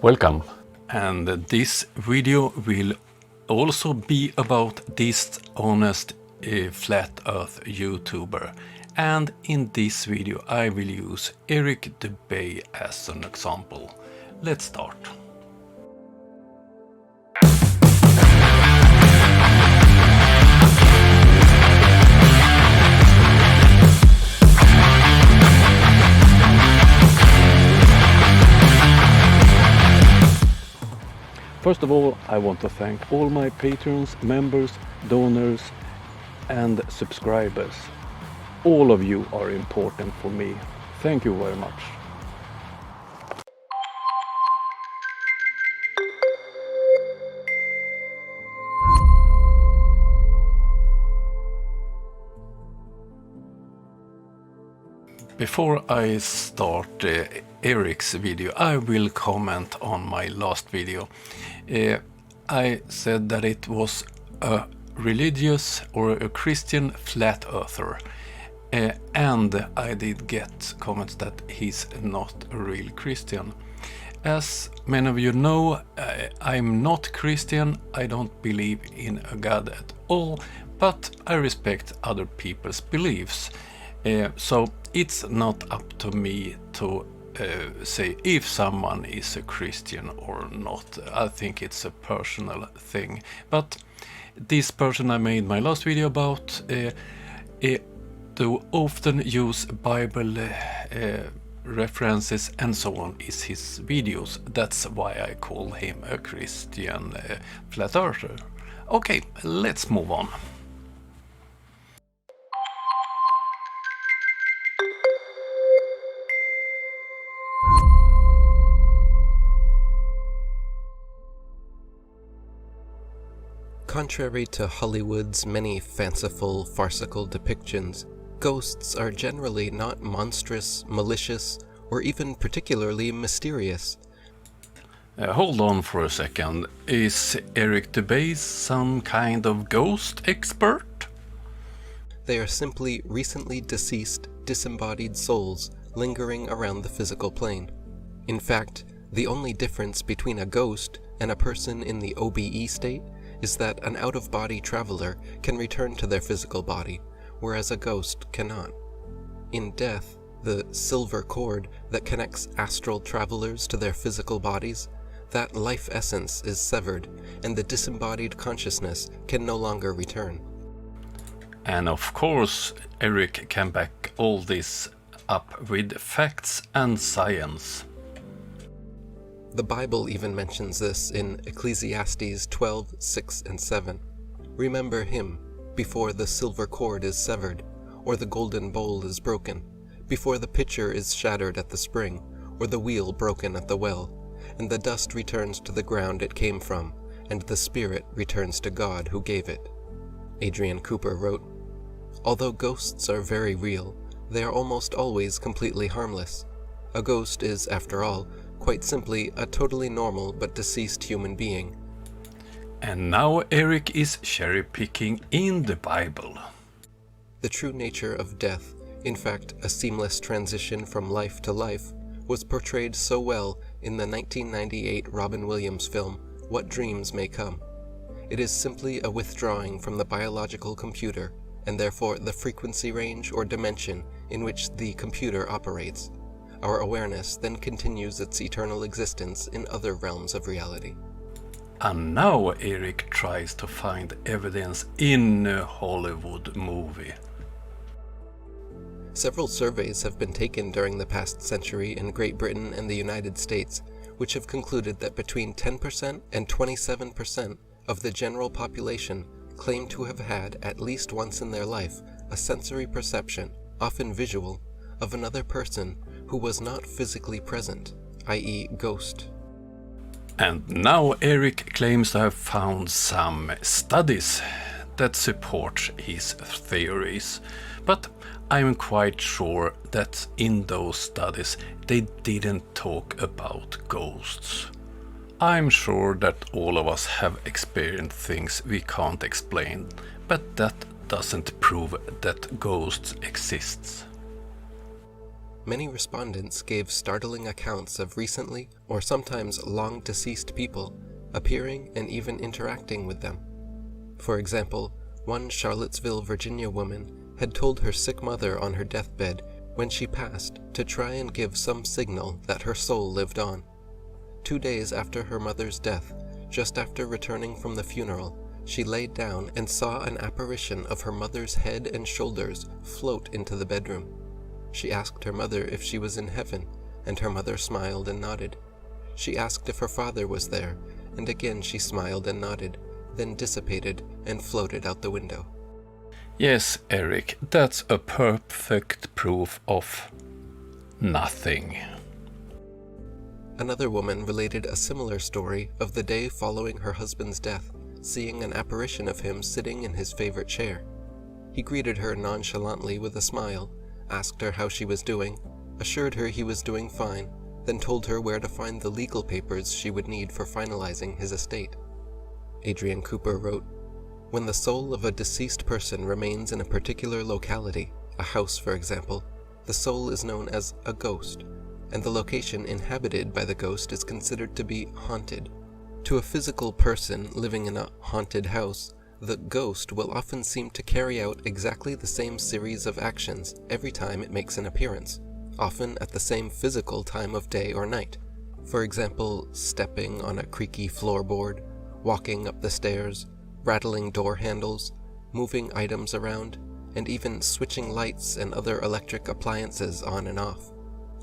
Welcome. And this video will also be about dishonest flat earth YouTuber. And in this video I will use Dubay as an example. Let's start. First of all, I want to thank all my patrons, members, donors and subscribers. All of you are important for me. Thank you very much. Before I start Eric's video, I will comment on my last video. I said that it was a religious or a Christian flat earther, and I did get comments that he's not a real Christian. As many of you know, I'm not Christian. I don't believe in a God at all, but I respect other people's beliefs. So it's not up to me to say if someone is a Christian or not. I think it's a personal thing. But this person I made my last video about do often use Bible references and so on is his videos. That's why I call him a Christian flat earther. Okay, let's move on. Contrary to Hollywood's many fanciful, farcical depictions, ghosts are generally not monstrous, malicious, or even particularly mysterious. Hold on for a second. Is Dubay some kind of ghost expert? They are simply recently deceased, disembodied souls lingering around the physical plane. In fact, the only difference between a ghost and a person in the OBE state is that an out-of-body traveler can return to their physical body, whereas a ghost cannot. In death, the silver cord that connects astral travelers to their physical bodies, that life essence is severed, and the disembodied consciousness can no longer return. And of course, Eric can back all this up with facts and science. The Bible even mentions this in Ecclesiastes 12, 6 and 7. Remember him before the silver cord is severed, or the golden bowl is broken, before the pitcher is shattered at the spring, or the wheel broken at the well, and the dust returns to the ground it came from, and the spirit returns to God who gave it. Adrian Cooper wrote, "Although ghosts are very real, they are almost always completely harmless. A ghost is, after all, quite simply a totally normal but deceased human being." And now Eric is cherry-picking in the Bible. The true nature of death, in fact a seamless transition from life to life, was portrayed so well in the 1998 Robin Williams film, What Dreams May Come. It is simply a withdrawing from the biological computer, and therefore the frequency range or dimension in which the computer operates. Our awareness then continues its eternal existence in other realms of reality. And now Eric tries to find evidence in a Hollywood movie. Several surveys have been taken during the past century in Great Britain and the United States, which have concluded that between 10% and 27% of the general population claim to have had at least once in their life a sensory perception, often visual, of another person who was not physically present, i.e. ghost. And now Eric claims to have found some studies that support his theories, but I'm quite sure that in those studies they didn't talk about ghosts. I'm sure that all of us have experienced things we can't explain, but that doesn't prove that ghosts exist. many respondents gave startling accounts of recently or sometimes long deceased people appearing and even interacting with them. For example, one Charlottesville, Virginia woman had told her sick mother on her deathbed when she passed to try and give some signal that her soul lived on. 2 days after her mother's death, just after returning from the funeral, she laid down and saw an apparition of her mother's head and shoulders float into the bedroom. She asked her mother if she was in heaven, and her mother smiled and nodded. She asked if her father was there, and again she smiled and nodded, then dissipated and floated out the window. Yes, Eric, that's a perfect proof of nothing. Another woman related a similar story of the day following her husband's death, seeing an apparition of him sitting in his favorite chair. He greeted her nonchalantly with a smile, asked her how she was doing, assured her he was doing fine, then told her where to find the legal papers she would need for finalizing his estate. Adrian Cooper wrote, "When the soul of a deceased person remains in a particular locality, a house for example, the soul is known as a ghost, and the location inhabited by the ghost is considered to be haunted. To a physical person living in a haunted house, the ghost will often seem to carry out exactly the same series of actions every time it makes an appearance, often at the same physical time of day or night. For example, stepping on a creaky floorboard, walking up the stairs, rattling door handles, moving items around, and even switching lights and other electric appliances on and off.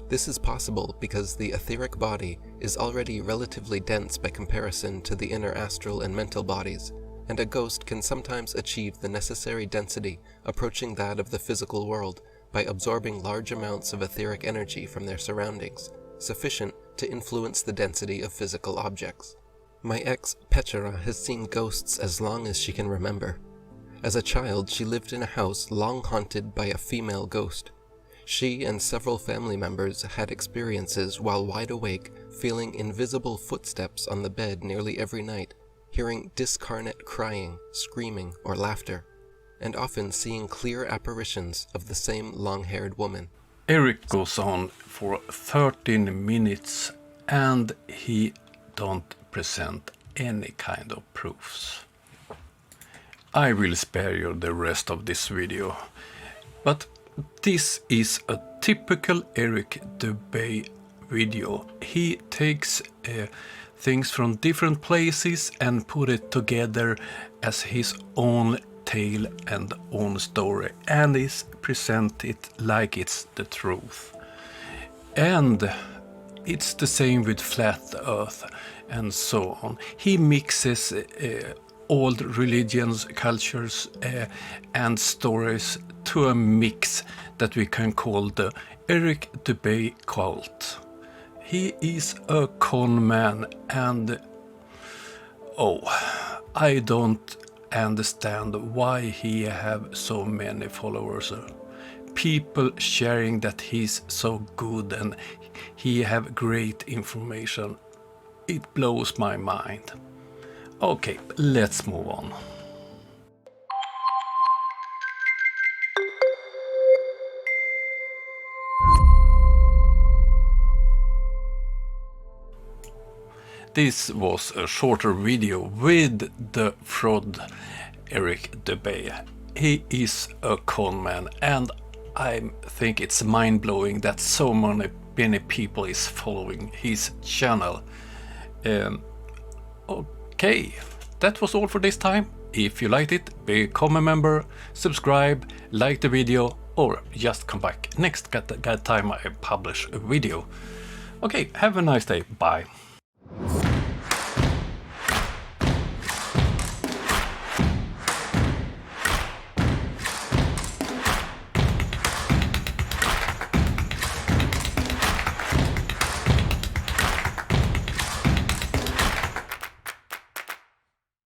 This is possible because the etheric body is already relatively dense by comparison to the inner astral and mental bodies, and a ghost can sometimes achieve the necessary density approaching that of the physical world by absorbing large amounts of etheric energy from their surroundings, sufficient to influence the density of physical objects. My ex, Petra, has seen ghosts as long as she can remember. As a child, she lived in a house long haunted by a female ghost. She and several family members had experiences while wide awake, feeling invisible footsteps on the bed nearly every night, hearing discarnate crying, screaming, or laughter, and often seeing clear apparitions of the same long-haired woman. Eric goes on for 13 minutes and he don't present any kind of proofs. I will spare you the rest of this video, but this is a typical Eric Dubay video. He takes things from different places and put it together as his own tale and own story, and is present it like it's the truth. And it's the same with flat earth and so on. He mixes old religions, cultures and stories to a mix that we can call the Eric Dubay cult. He is a con man, and I don't understand why he have so many followers. People sharing that he's so good and he have great information. It blows my mind. Okay, let's move on. This was a shorter video with the fraud Eric Dubay. He is a con man, and I think it's mind-blowing that so many people is following his channel. Okay, that was all for this time. If you liked it, become a member, subscribe, like the video, or just come back next time I publish a video. Okay, have a nice day. Bye.